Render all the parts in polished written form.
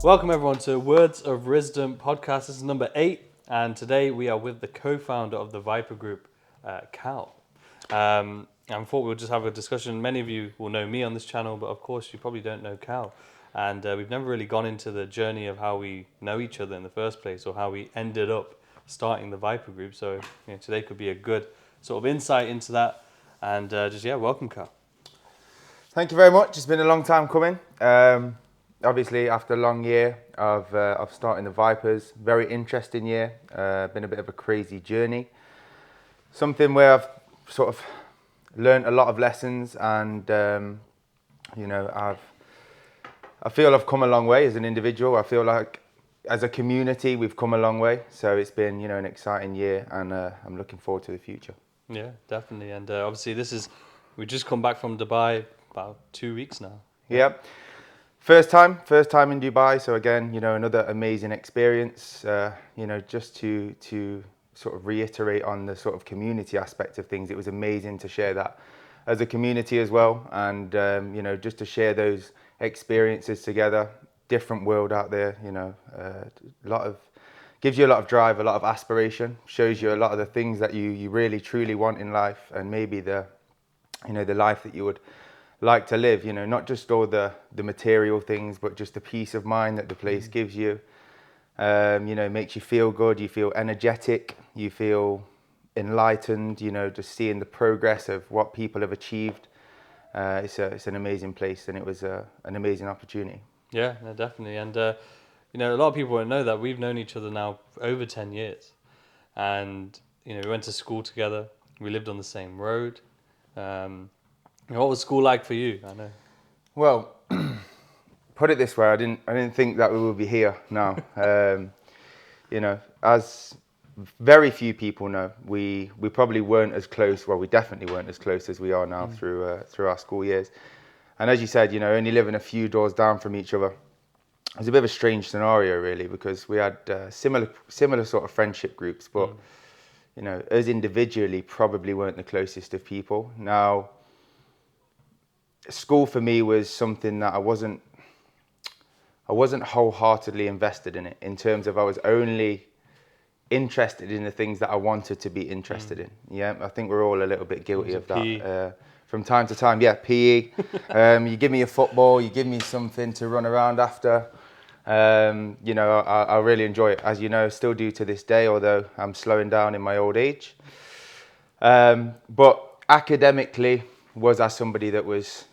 Welcome everyone to Words of Rizdom Podcast. This is number 8, and today we are with the co-founder of the Viper Group, Cal. And I thought we'll just have a discussion. Many of you will know me on this channel, but of course you probably don't know Cal. And we've never really gone into the journey of how we know each other in the first place, or how we ended up starting the Viper Group. So today could be a good sort of insight into that. And welcome, Cal. Thank you very much. It's been a long time coming. Obviously, after a long year of starting the Vipers, very interesting year. Been a bit of a crazy journey. Something where I've sort of learned a lot of lessons, and I feel I've come a long way as an individual. I feel like as a community we've come a long way. So it's been an exciting year, and I'm looking forward to the future. Yeah, definitely. And obviously we've just come back from Dubai about 2 weeks now. Yeah. First time in Dubai. So again, another amazing experience. Just to sort of reiterate on the sort of community aspect of things, it was amazing to share that as a community as well. And, just to share those experiences together. Different world out there, gives you a lot of drive, a lot of aspiration, shows you a lot of the things that you really truly want in life, and maybe the life that you would like to live, not just all the material things, but just the peace of mind that the place gives you. Makes you feel good, you feel energetic, you feel enlightened, just seeing the progress of what people have achieved. It's an amazing place, and it was an amazing opportunity. Yeah, no, definitely. And, a lot of people won't know that we've known each other now for over 10 years. And, we went to school together, we lived on the same road. What was school like for you? I know. Well, put it this way, I didn't think that we would be here now. As very few people know, we probably weren't as close. Well, we definitely weren't as close as we are now through our school years. And as you said, only living a few doors down from each other. It was a bit of a strange scenario, really, because we had similar sort of friendship groups, but us individually probably weren't the closest of people. Now, school for me was something that I wasn't wholeheartedly invested in it, in terms of I was only interested in the things that I wanted to be interested in. Yeah, I think we're all a little bit guilty of that. From time to time, yeah, PE. You give me a football, you give me something to run around after. I really enjoy it, as you know, still do to this day, although I'm slowing down in my old age. But academically, was I somebody that was,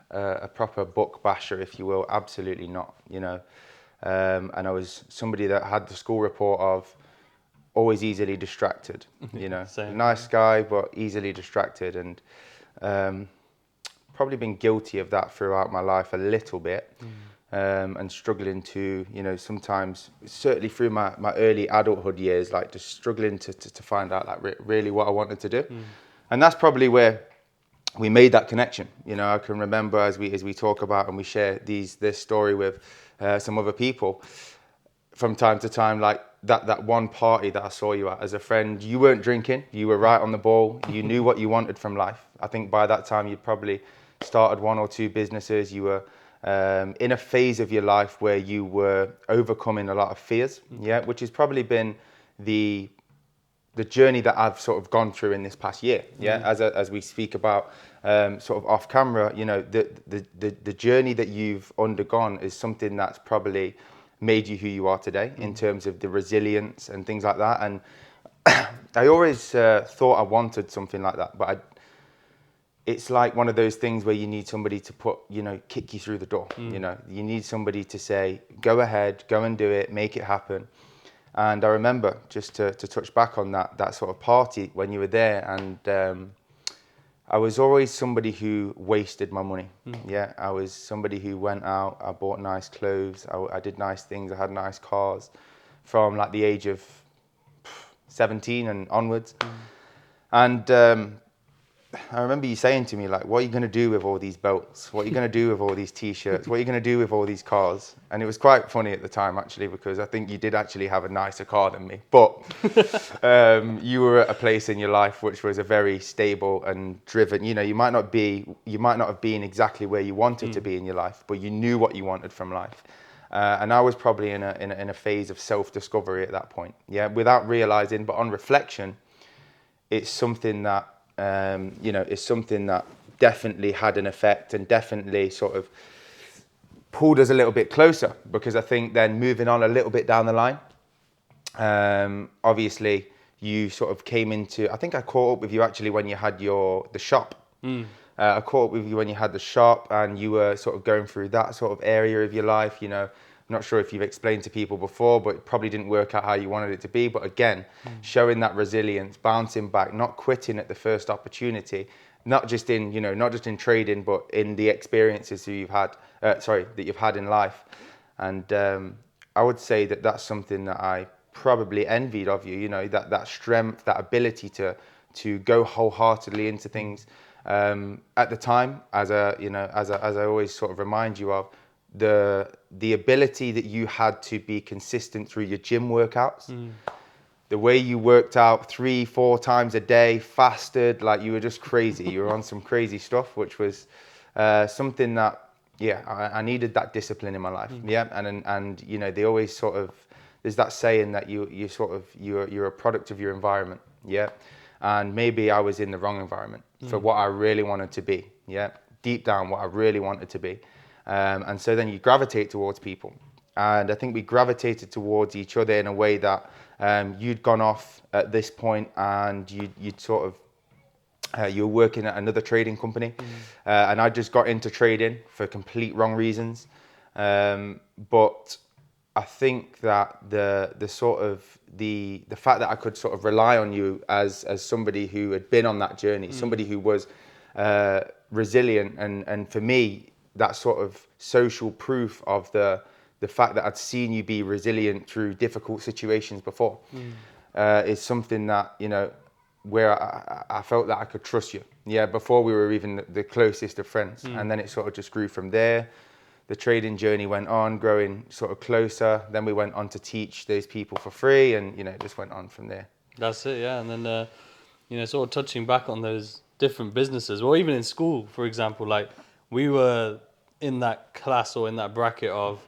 a proper book basher, if you will? Absolutely not, And I was somebody that had the school report of always easily distracted, Same. Nice guy, but easily distracted, and probably been guilty of that throughout my life a little bit, and struggling to, sometimes, certainly through my early adulthood years, like just struggling to find out like really what I wanted to do. And that's probably where we made that connection. I can remember as we talk about and we share this story with some other people from time to time, like that one party that I saw you at as a friend. You weren't drinking, you were right on the ball, you knew what you wanted from life. I think by that time you'd probably started 1 or 2 businesses. You were in a phase of your life where you were overcoming a lot of fears, which has probably been the journey that I've sort of gone through in this past year, as we speak about sort of off camera, the journey that you've undergone is something that's probably made you who you are today, in terms of the resilience and things like that. And I always thought I wanted something like that, but it's like one of those things where you need somebody to kick you through the door. You need somebody to say, go ahead, go and do it, make it happen. And I remember, just to touch back on that sort of party when you were there, and I was always somebody who wasted my money. Yeah, I was somebody who went out, I bought nice clothes, I did nice things, I had nice cars from like the age of 17 and onwards. And I remember you saying to me, like, what are you going to do with all these belts? What are you going to do with all these T-shirts? What are you going to do with all these cars? And it was quite funny at the time, actually, because I think you did actually have a nicer car than me. But you were at a place in your life which was a very stable and driven. You might not have been exactly where you wanted to be in your life, but you knew what you wanted from life. And I was probably in a phase of self-discovery at that point, yeah, without realizing. But on reflection, it's something that it's something that definitely had an effect and definitely sort of pulled us a little bit closer, because I think then moving on a little bit down the line, obviously you sort of came into, I think I caught up with you actually when you had the shop. I caught up with you when you had the shop and you were sort of going through that sort of area of your life. You know, I'm not sure if you've explained to people before, but it probably didn't work out how you wanted it to be. But again, showing that resilience, bouncing back, not quitting at the first opportunity, not just in trading, but in the experiences that you've had in life. And I would say that that's something that I probably envied of you. You know, that strength, that ability to go wholeheartedly into things. At the time, as I always sort of remind you of, the ability that you had to be consistent through your gym workouts, the way you worked out 3-4 times a day, fasted, like you were just crazy. You were on some crazy stuff, which was something that, I needed that discipline in my life. Yeah, and you know, they always sort of, there's that saying that you're a product of your environment. Yeah. And maybe I was in the wrong environment for what I really wanted to be. Yeah, deep down, what I really wanted to be. And so then you gravitate towards people. And I think we gravitated towards each other in a way that you'd gone off at this point and you'd sort of, you were working at another trading company. And I just got into trading for complete wrong reasons. But I think that the fact that I could sort of rely on you as somebody who had been on that journey, somebody who was resilient, and for me, that sort of social proof of the fact that I'd seen you be resilient through difficult situations before, is something that, you know, where I felt that I could trust you. Yeah, before we were even the closest of friends, and then it sort of just grew from there. The trading journey went on, growing sort of closer. Then we went on to teach those people for free, and you know, it just went on from there. That's it, yeah. And then you know, sort of touching back on those different businesses, or even in school, for example, like we were in that class or in that bracket of,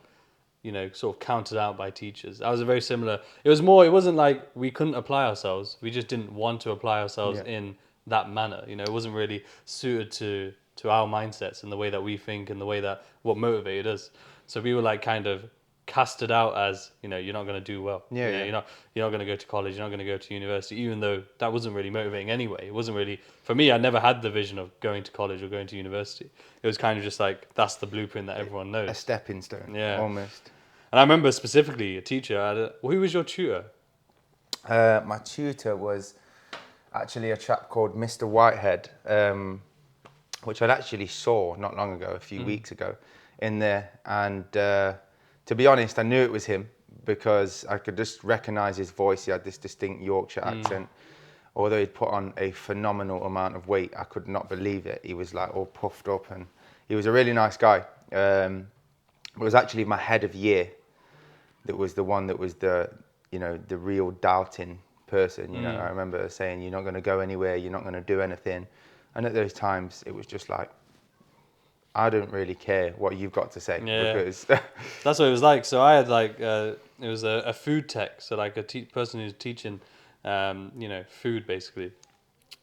you know, sort of counted out by teachers. That was a very similar. It wasn't like we couldn't apply ourselves. We just didn't want to apply ourselves in that manner. You know, it wasn't really suited to our mindsets and the way that we think and the way that what motivated us. So we were like kind of casted out as, you know, you're not going to do well. Yeah, you know, you're not going to go to college. You're not going to go to university, even though that wasn't really motivating anyway. It wasn't really, for me, I never had the vision of going to college or going to university. It was kind of just like, that's the blueprint that everyone knows. A stepping stone, almost. And I remember specifically a teacher. Who was your tutor? My tutor was actually a chap called Mr. Whitehead, which I'd actually saw not long ago, a few weeks ago, in there. And to be honest, I knew it was him because I could just recognise his voice. He had this distinct Yorkshire accent. Although he'd put on a phenomenal amount of weight, I could not believe it. He was like all puffed up, and he was a really nice guy. It was actually my head of year that was the one that was the real doubting person. You know, I remember saying, "You're not going to go anywhere. You're not going to do anything." And at those times, it was just like, I don't really care what you've got to say, because that's what it was like. So I had like it was a food tech, so like a person who's teaching, food basically.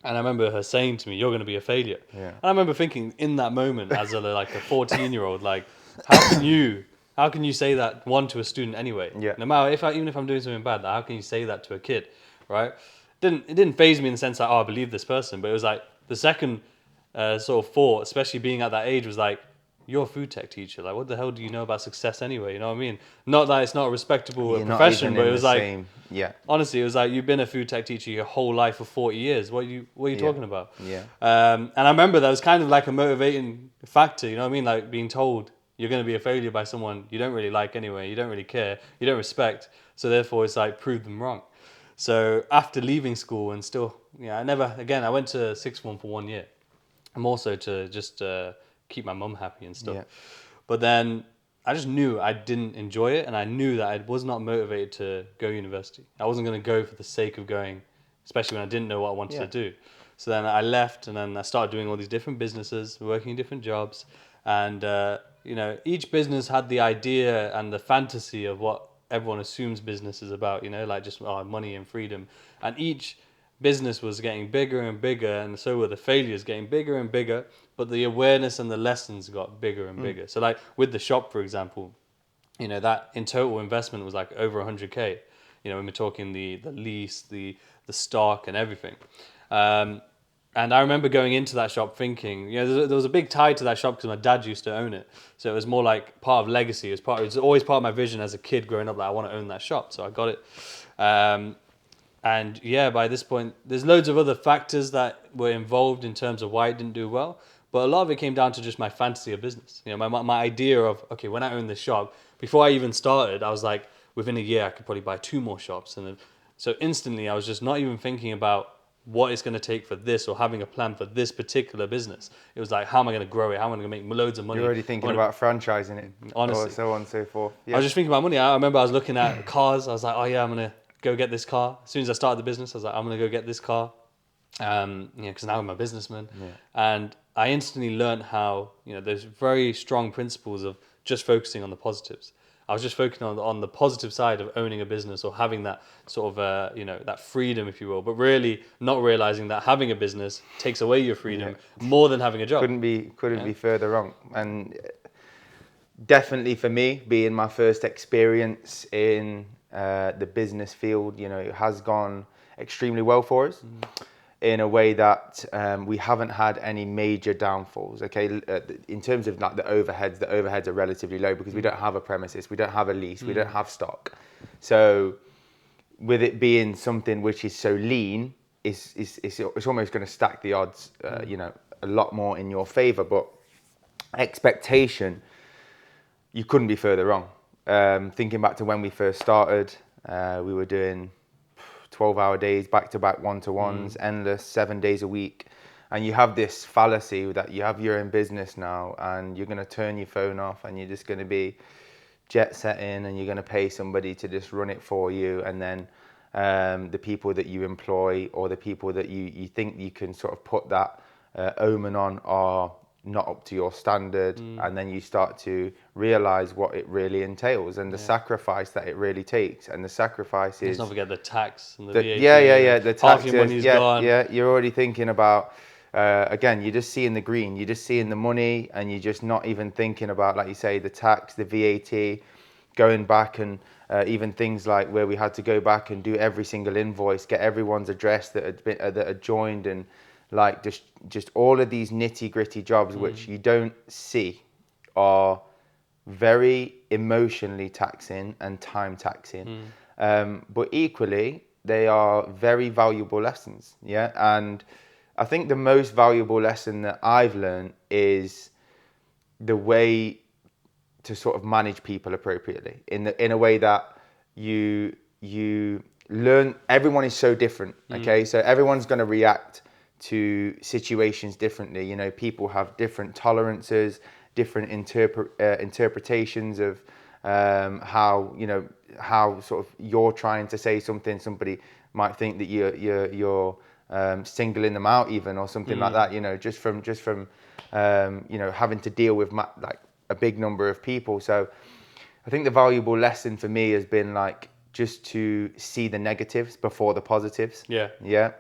And I remember her saying to me, "You're going to be a failure." Yeah. And I remember thinking in that moment, as a 14-year-old, like, how can you say that to a student anyway? Yeah. No matter even if I'm doing something bad, how can you say that to a kid, right? It didn't faze me in the sense that, I believe this person, but it was like the second sort of thought, especially being at that age, was like, you're a food tech teacher. Like, what the hell do you know about success anyway? You know what I mean? Not that it's not a respectable profession, but it was like, honestly, it was like, you've been a food tech teacher your whole life for 40 years. What are you talking about? Yeah. And I remember that was kind of like a motivating factor. You know what I mean? Like being told you're going to be a failure by someone you don't really like anyway. You don't really care. You don't respect. So therefore, it's like, prove them wrong. So after leaving school and still, I went to sixth form for 1 year. And also to just keep my mum happy and stuff. Yeah. But then I just knew I didn't enjoy it, and I knew that I was not motivated to go university. I wasn't going to go for the sake of going, especially when I didn't know what I wanted to do. So then I left, and then I started doing all these different businesses, working in different jobs. And each business had the idea and the fantasy of what everyone assumes business is about, like just money and freedom. And each business was getting bigger and bigger, and so were the failures getting bigger and bigger, but the awareness and the lessons got bigger and bigger. So like with the shop, for example, that in total investment was like over 100K, when we're talking the lease, the stock and everything. And I remember going into that shop thinking, there was a big tie to that shop because my dad used to own it. So it was more like part of legacy. It was always part of my vision as a kid growing up that I want to own that shop. So I got it. And by this point, there's loads of other factors that were involved in terms of why it didn't do well. But a lot of it came down to just my fantasy of business. My idea of, okay, when I own this shop, before I even started, I was like, within a year, I could probably buy 2 more shops. And then, so instantly, I was just not even thinking about what it's going to take for this or having a plan for this particular business. It was like, how am I going to grow it? How am I going to make loads of money? You're already thinking about franchising it, honestly, or so on and so forth. Yeah. I was just thinking about money. I remember I was looking at cars. I was like, oh yeah, I'm going to go get this car. As soon as I started the business, I was like, I'm going to go get this car. Because now I'm a businessman. Yeah. And I instantly learned how, there's very strong principles of just focusing on the positives. I was just focusing on the positive side of owning a business or having that sort of, that freedom, if you will, but really not realizing that having a business takes away your freedom more than having a job. Couldn't be further wrong. And definitely for me, being my first experience in the business field, it has gone extremely well for us. In a way that we haven't had any major downfalls. Okay, in terms of like the overheads are relatively low because we don't have a premises, we don't have a lease, we don't have stock. So with it being something which is so lean, it's almost going to stack the odds, a lot more in your favor. But expectation, you couldn't be further wrong. Thinking back to when we first started, we were doing 12-hour days, back-to-back one-to-ones, endless, 7 days a week. And you have this fallacy that you have your own business now and you're going to turn your phone off and you're just going to be jet setting and you're going to pay somebody to just run it for you. And then the people that you employ or the people that you think you can sort of put that omen on are not up to your standard, and then you start to realize what it really entails and the sacrifice that it really takes. And the sacrifice is, let's not forget the tax and the VAT. The tax. Half your money's gone. You're already thinking about again, you're just seeing the green, you're just seeing the money, and you're just not even thinking about, like you say, the tax, the VAT, going back and even things like where we had to go back and do every single invoice, get everyone's address that had joined, and like just all of these nitty-gritty jobs which you don't see are very emotionally taxing and time taxing. But equally, they are very valuable lessons. Yeah. And I think the most valuable lesson that I've learned is the way to sort of manage people appropriately in a way that you learn. Everyone is so different. Okay. So everyone's going to react to situations differently. People have different tolerances, different interpretations of how sort of you're trying to say something. Somebody might think that you're singling them out even, or something like that. Just from having to deal with like a big number of people. So I think the valuable lesson for me has been like just to see the negatives before the positives.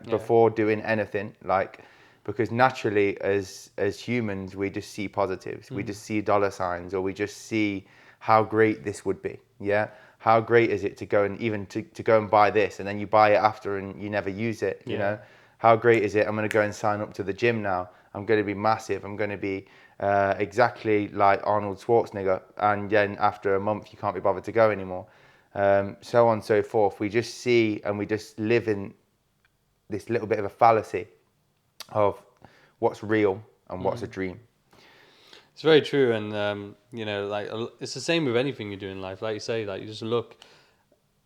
Before doing anything, like, because naturally as humans we just see positives. We just see dollar signs, or we just see how great this would be. How great is it to go and even to go and buy this, and then you buy it after and you never use it. How great is it? I'm going to go and sign up to the gym now. I'm going to be massive. I'm going to be exactly like Arnold Schwarzenegger, and then after a month you can't be bothered to go anymore. So on and so forth. We just see and we just live in this little bit of a fallacy of what's real and what's a dream. It's very true. And, like it's the same with anything you do in life. Like you say, like you just look,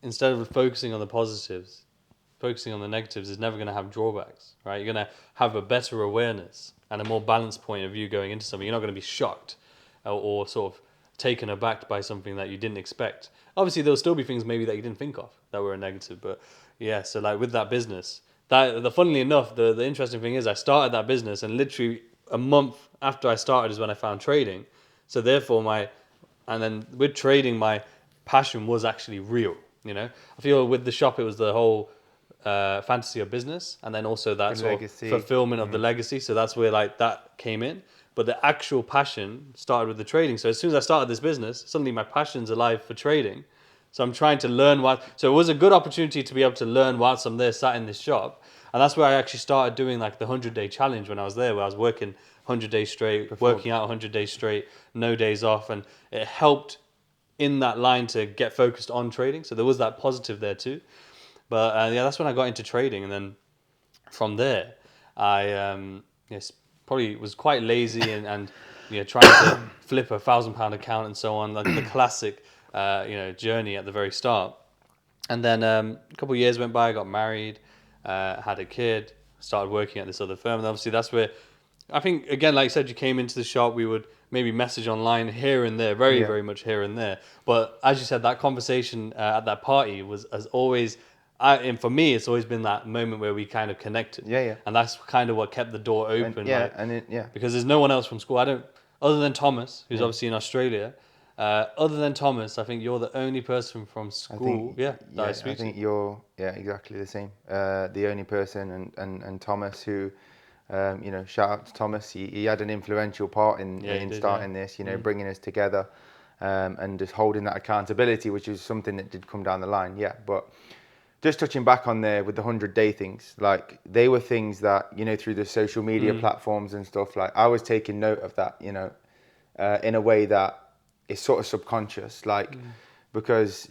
instead of focusing on the positives, focusing on the negatives is never going to have drawbacks, right? You're going to have a better awareness and a more balanced point of view going into something. You're not going to be shocked or sort of taken aback by something that you didn't expect. Obviously, there'll still be things maybe that you didn't think of that were a negative, but yeah. So like with that business, funnily enough, the interesting thing is I started that business, and literally a month after I started is when I found trading. So therefore and then with trading, my passion was actually real. You know, I feel with the shop, it was the whole fantasy of business, and then also that The sort legacy. of fulfillment of the legacy. So that's where like that came in. But the actual passion started with the trading. So as soon as I started this business, suddenly my passion's alive for trading. So I'm trying to learn so it was a good opportunity to be able to learn whilst I'm there sat in this shop. And that's where I actually started doing like the 100-day challenge when I was there, where I was working 100 days straight, working out 100 days straight, no days off. And it helped in that line to get focused on trading. So there was that positive there too. But yeah, that's when I got into trading. And then from there, I yes, probably was quite lazy and trying to flip £1,000 account and so on, like the classic journey at the very start. And then a couple of years went by, I got married, had a kid, started working at this other firm. And obviously that's where, I think, again, like you said, you came into the shop, we would maybe message online here and there, very, very much here and there. But as you said, that conversation at that party has always, and for me, it's always been that moment where we kind of connected. Yeah, yeah. And that's kind of what kept the door open. Because there's no one else from school. Other than Thomas, who's obviously in Australia, other than Thomas, I think you're the only person from school, that I speak I think to. you're exactly the same. The only person, and Thomas, who shout out to Thomas. He had an influential part in starting this. Bringing us together, and just holding that accountability, which is something that did come down the line. Yeah, but just touching back on there with the 100-day things, like they were things that through the social media platforms and stuff. Like I was taking note of that, in a way that is sort of subconscious, because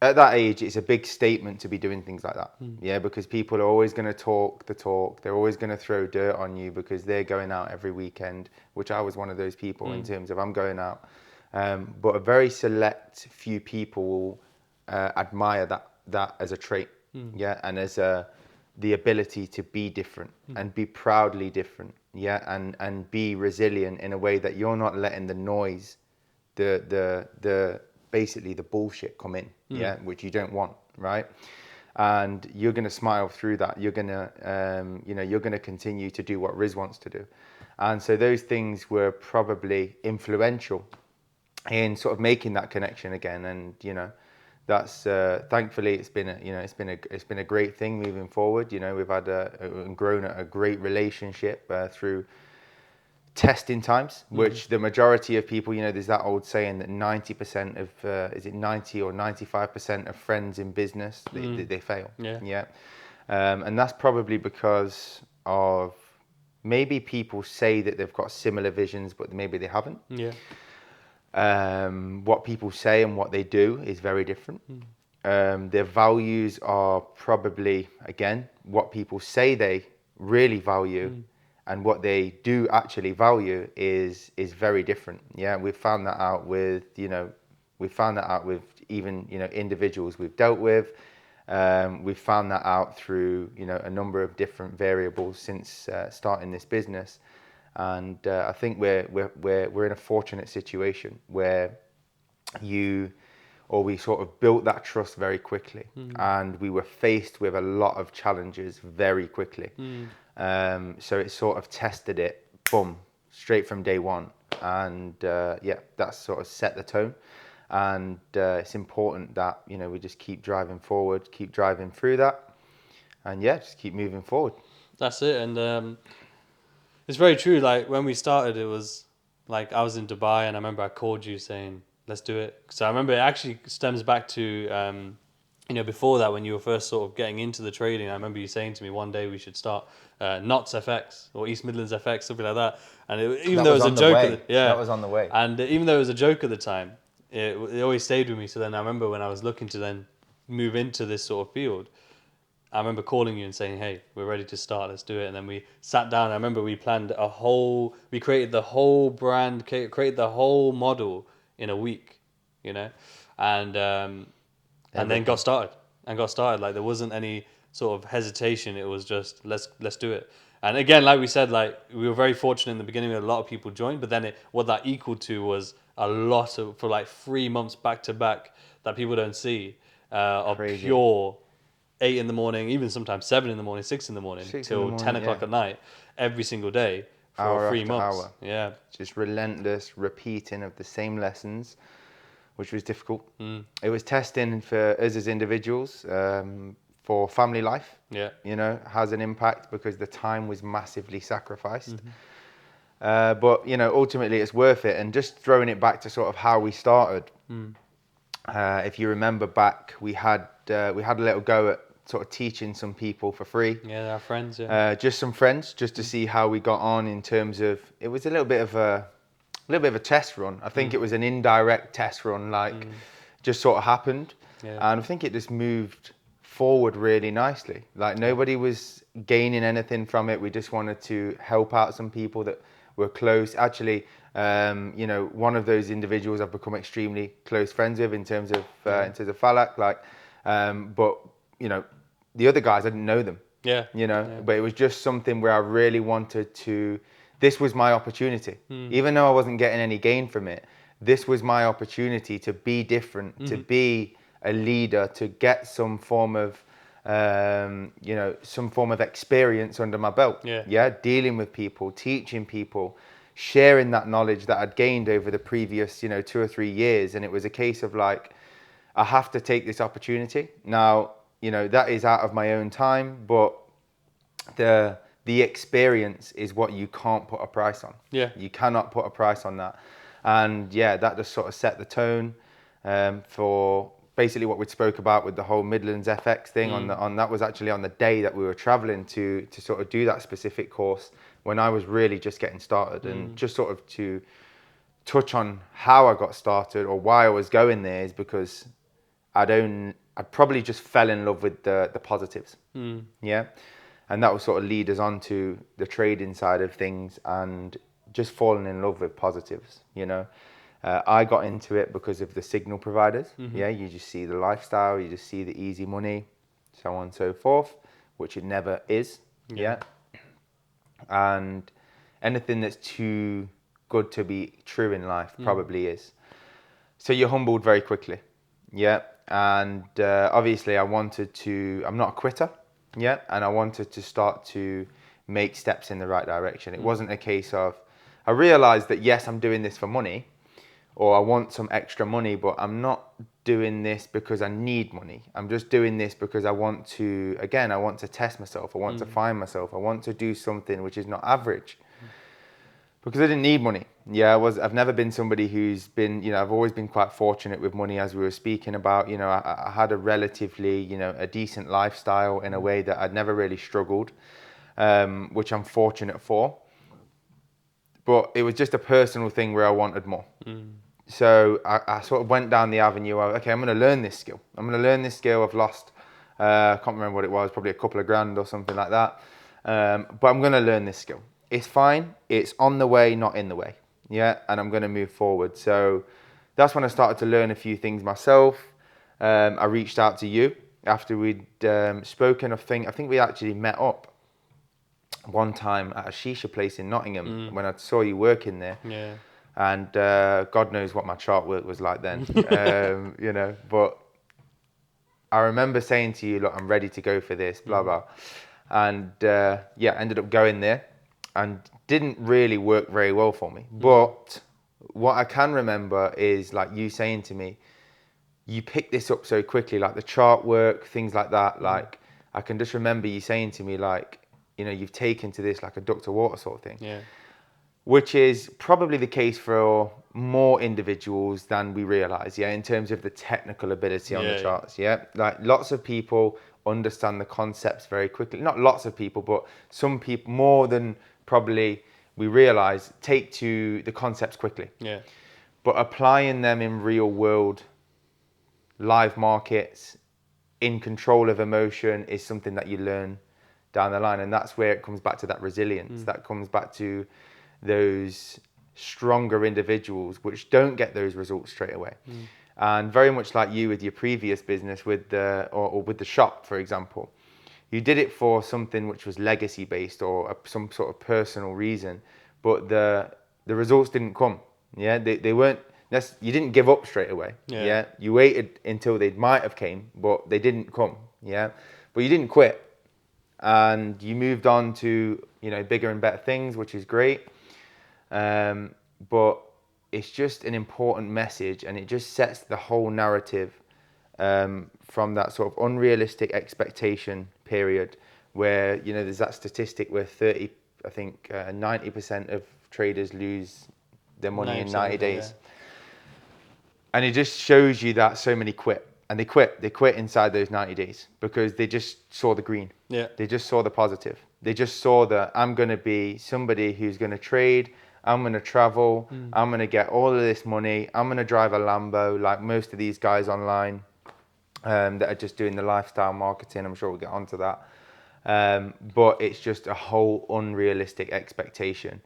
at that age, it's a big statement to be doing things like that. Yeah, because people are always going to talk the talk. They're always going to throw dirt on you because they're going out every weekend, which I was one of those people in terms of I'm going out. But a very select few people admire that as a trait. Yeah, and as the ability to be different and be proudly different. Yeah, and be resilient in a way that you're not letting the noise, the basically the bullshit come in, which you don't want, right? And you're going to smile through that. You're going to, you're going to continue to do what Riz wants to do. And so those things were probably influential in sort of making that connection again. And, that's thankfully it's been a great thing moving forward. We've had grown a great relationship through testing times, which the majority of people, there's that old saying that 90% of, is it 90 or 95% of friends in business, they fail. Yeah. And that's probably because of maybe people say that they've got similar visions, but maybe they haven't. Yeah. What people say and what they do is very different. Their values are probably, again, what people say they really value and what they do actually value is very different. Yeah, we've found that out with, even, individuals we've dealt with. We've found that out through, a number of different variables since starting this business. And I think we're in a fortunate situation where we sort of built that trust very quickly, and we were faced with a lot of challenges very quickly. So it sort of tested it, boom, straight from day one, and that sort of set the tone. And it's important that we just keep driving forward, keep driving through that, and just keep moving forward. That's it. And it's very true. Like when we started, it was like I was in Dubai, and I remember I called you saying, let's do it. So I remember it actually stems back to, before that, when you were first sort of getting into the trading, I remember you saying to me one day we should start Knots FX or East Midlands FX, something like that. And even though it was a joke, that was on the way. And even though it was a joke at the time, it always stayed with me. So then I remember when I was looking to then move into this sort of field, I remember calling you and saying, hey, we're ready to start, let's do it. And then we sat down. I remember we created the whole brand, created the whole model in a week, and then got started. Like there wasn't any sort of hesitation. It was just, let's do it. And again, like we said, like we were very fortunate in the beginning that a lot of people joined, but then what that equaled to was a lot for like 3 months back to back that people don't see of Crazy. Pure 8 in the morning, even sometimes 7 in the morning, 6 in the morning, till 10 o'clock at night, every single day for 3 after months. hour. Yeah. Just relentless repeating of the same lessons, which was difficult. It was testing for us as individuals, for family life. Yeah. You know, has an impact because the time was massively sacrificed. But, you know, ultimately it's worth it. And just throwing it back to sort of how we started. If you remember back, we had a little go at sort of teaching some people for free. Yeah, our friends, yeah. Just some friends, just to see how we got on in terms of, it was a little bit of a test run. I think it was an indirect test run, like just sort of happened. Yeah. And I think it just moved forward really nicely. Like nobody was gaining anything from it. We just wanted to help out some people that were close. Actually, you know, one of those individuals I've become extremely close friends with in terms of Falak. Like, but you know, the other guys, I didn't know them. Yeah. You know, but it was just something where I really wanted to. This was my opportunity, even though I wasn't getting any gain from it. This was my opportunity to be different, to be a leader, to get some form of, you know, some form of experience under my belt. Yeah. Dealing with people, teaching people, sharing that knowledge that I'd gained over the previous, you know, 2 or 3 years. And it was a case of like, I have to take this opportunity. Now, you know, that is out of my own time, but the experience is what you can't put a price on. Yeah. You cannot put a price on that. And yeah, that just sort of set the tone for basically what we spoke about with the whole Midlands FX thing. On that was actually on the day that we were traveling to sort of do that specific course when I was really just getting started. And just sort of to touch on how I got started or why I was going there is because I probably just fell in love with the positives. Yeah. And that will sort of lead us on to the trading side of things and just falling in love with positives, you know. I got into it because of the signal providers. Yeah, you just see the lifestyle, you just see the easy money, so on and so forth, which it never is. Yeah. And anything that's too good to be true in life probably is. So you're humbled very quickly. Yeah. And obviously I'm not a quitter. Yeah, and I wanted to start to make steps in the right direction. It wasn't a case of, I realized that yes, I'm doing this for money, or I want some extra money, but I'm not doing this because I need money. I'm just doing this because I want to test myself. I want to find myself. I want to do something which is not average. Because I didn't need money. Yeah, I've never been somebody who's been, you know, I've always been quite fortunate with money, as we were speaking about. You know, I had a relatively, you know, a decent lifestyle in a way that I'd never really struggled, which I'm fortunate for. But it was just a personal thing where I wanted more. So I sort of went down the avenue of, okay, I'm going to learn this skill. I've lost, I can't remember what it was, probably a couple of grand or something like that. But I'm going to learn this skill. It's fine. It's on the way, not in the way. Yeah. And I'm going to move forward. So that's when I started to learn a few things myself. I reached out to you after we'd spoken. I think we actually met up one time at a shisha place in Nottingham when I saw you working there. Yeah. And God knows what my chart work was like then, you know, but I remember saying to you, look, I'm ready to go for this, blah, blah. And yeah, ended up going there. And didn't really work very well for me. But what I can remember is like you saying to me, you picked this up so quickly, like the chart work, things like that. Like I can just remember you saying to me, like, you know, you've taken to this like a duck to water sort of thing. Yeah. Which is probably the case for more individuals than we realize, yeah, in terms of the technical ability on the charts, yeah. Like lots of people understand the concepts very quickly. Not lots of people, but some people more than probably we realize take to the concepts quickly. Yeah. But applying them in real world live markets in control of emotion is something that you learn down the line. And that's where it comes back to that resilience. That comes back to those stronger individuals which don't get those results straight away. And very much like you with your previous business with or with the shop, for example. You did it for something which was legacy based or some sort of personal reason, but the results didn't come. Yeah, they weren't. You didn't give up straight away. Yeah, you waited until they might have came, but they didn't come. Yeah, but you didn't quit. and you moved on to, you know, bigger and better things, which is great. But it's just an important message, and it just sets the whole narrative from that sort of unrealistic expectation period where, you know, there's that statistic where 90% of traders lose their money in 90 days. Yeah. And it just shows you that so many quit. And they quit inside those 90 days because they just saw the green. Yeah. They just saw the positive. They just saw that I'm going to be somebody who's going to trade. I'm going to travel. I'm going to get all of this money. I'm going to drive a Lambo like most of these guys online that are just doing the lifestyle marketing. I'm sure we'll get onto that. But it's just a whole unrealistic expectation.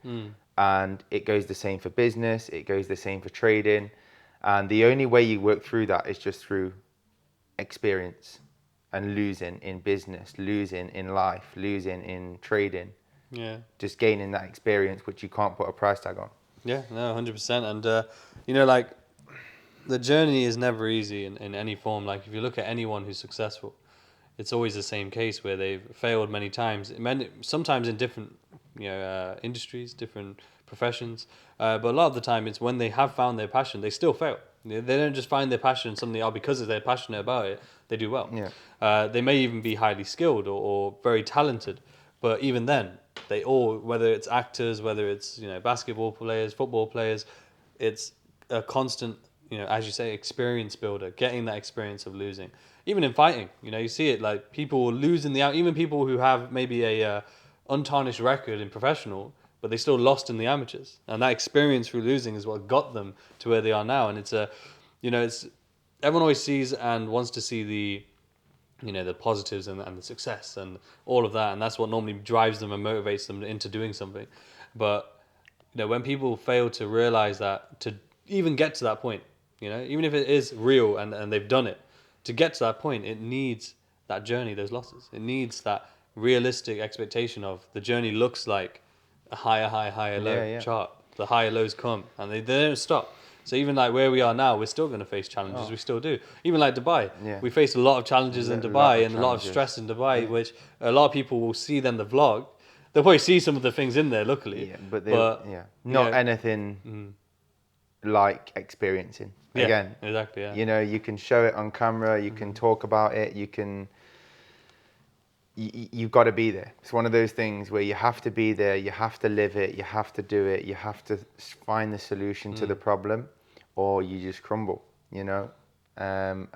And it goes the same for business. It goes the same for trading. And the only way you work through that is just through experience and losing in business, losing in life, losing in trading. Yeah. Just gaining that experience, which you can't put a price tag on. Yeah, no, 100%. And, you know, like, the journey is never easy in any form. Like, if you look at anyone who's successful, it's always the same case where they've failed many times. Sometimes in different, you know, industries, different professions. But a lot of the time, it's when they have found their passion, they still fail. They don't just find their passion suddenly, because they're passionate about it, they do well. Yeah. They may even be highly skilled or very talented, but even then, they all, whether it's actors, whether it's, you know, basketball players, football players, it's a constant, you know, as you say, experience builder, getting that experience of losing. Even in fighting, you know, you see it, like, people lose in the out, even people who have maybe a untarnished record in professional, but they still lost in the amateurs. And that experience through losing is what got them to where they are now. And it's everyone always sees and wants to see the, you know, the positives and the success and all of that. And that's what normally drives them and motivates them into doing something. But, you know, when people fail to realize that, to even get to that point, you know, even if it is real and they've done it, to get to that point, it needs that journey, those losses. It needs that realistic expectation of the journey looks like a higher low chart. The higher lows come and they don't stop. So even like where we are now, we're still going to face challenges. We still do. Even like Dubai, we face a lot of challenges in Dubai and a lot of stress in Dubai, which a lot of people will see then the vlog. They'll probably see some of the things in there, luckily. Yeah, but not anything like experiencing. Yeah, Again, exactly. Yeah. You know, you can show it on camera, you can talk about it, you've got to be there. It's one of those things where you have to be there, you have to live it, you have to do it, you have to find the solution to the problem, or you just crumble, you know. And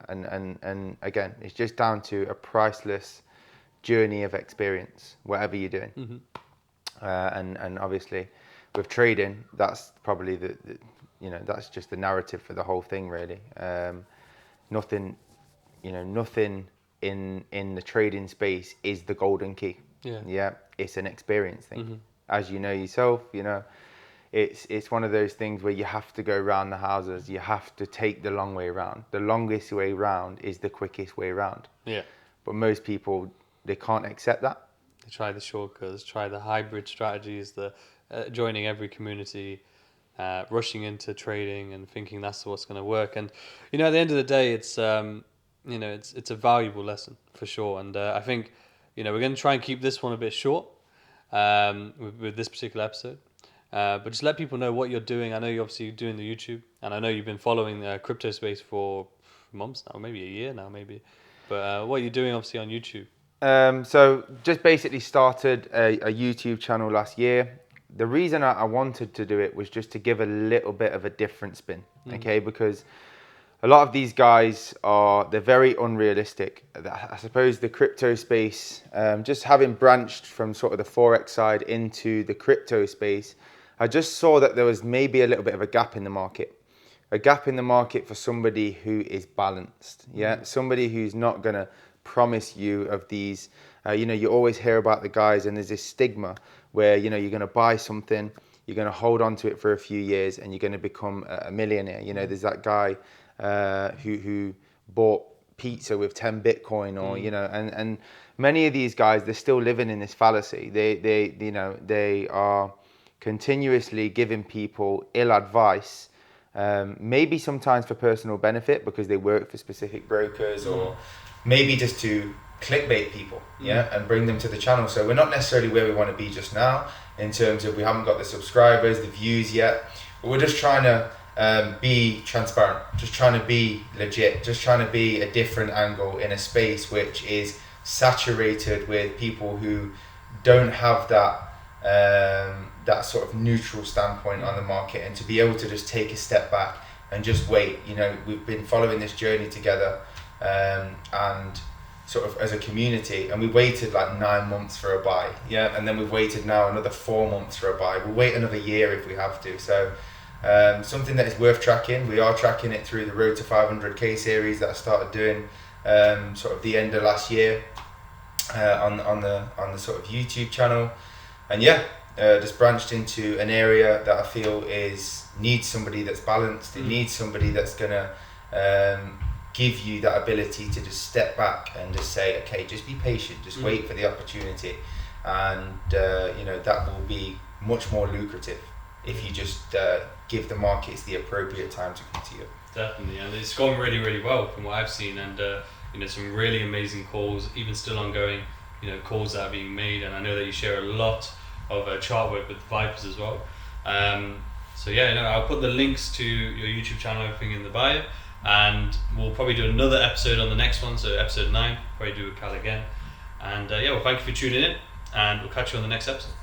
again, it's just down to a priceless journey of experience, whatever you're doing. And obviously, with trading, that's probably the you know, that's just the narrative for the whole thing, really. Nothing in the trading space is the golden key. Yeah, it's an experience thing. As you know yourself, you know, it's one of those things where you have to go around the houses. You have to take the long way around. The longest way around is the quickest way around. Yeah. But most people, they can't accept that. They try the shortcuts, try the hybrid strategies, the joining every community, rushing into trading and thinking that's what's going to work. And, you know, at the end of the day, it's you know, it's a valuable lesson for sure. And I think, you know, we're going to try and keep this one a bit short with this particular episode. But just let people know what you're doing. I know you're obviously doing the YouTube, and I know you've been following the crypto space for months now, maybe a year now, maybe. But what are you doing obviously on YouTube? So just basically started a YouTube channel last year. The reason I wanted to do it was just to give a little bit of a different spin, okay? Because a lot of these guys they're very unrealistic. I suppose the crypto space, just having branched from sort of the Forex side into the crypto space, I just saw that there was maybe a little bit of a gap in the market. A gap in the market for somebody who is balanced, somebody who's not going to promise you of these, you know, you always hear about the guys and there's this stigma where, you know, you're going to buy something, you're going to hold on to it for a few years and you're going to become a millionaire. You know, there's that guy who bought pizza with 10 Bitcoin or, you know, and many of these guys, they're still living in this fallacy. They are continuously giving people ill advice, maybe sometimes for personal benefit because they work for specific brokers or maybe just to clickbait people, and bring them to the channel. So we're not necessarily where we want to be just now in terms of we haven't got the subscribers, the views yet, but we're just trying to be transparent, just trying to be legit, just trying to be a different angle in a space which is saturated with people who don't have that that sort of neutral standpoint on the market, and to be able to just take a step back and just wait. We've been following this journey together, and sort of as a community, and we waited like 9 months for a buy, and then we've waited now another 4 months for a buy. We'll wait another year if we have to. So something that is worth tracking. We are tracking it through the Road to 500k series that I started doing sort of the end of last year on the sort of YouTube channel, and just branched into an area that I feel needs somebody that's balanced. It needs somebody that's gonna give you that ability to just step back and just say, okay, just be patient, just wait for the opportunity, and that will be much more lucrative if you just give the markets the appropriate time to come to you. Definitely, and it's gone really, really well from what I've seen, and some really amazing calls, even still ongoing, calls that are being made, and I know that you share a lot of Chartwork with Vipers as well. So I'll put the links to your YouTube channel, everything in the bio, and we'll probably do another episode on the next one, so episode 9, probably do with Cal again. And well, thank you for tuning in, and we'll catch you on the next episode.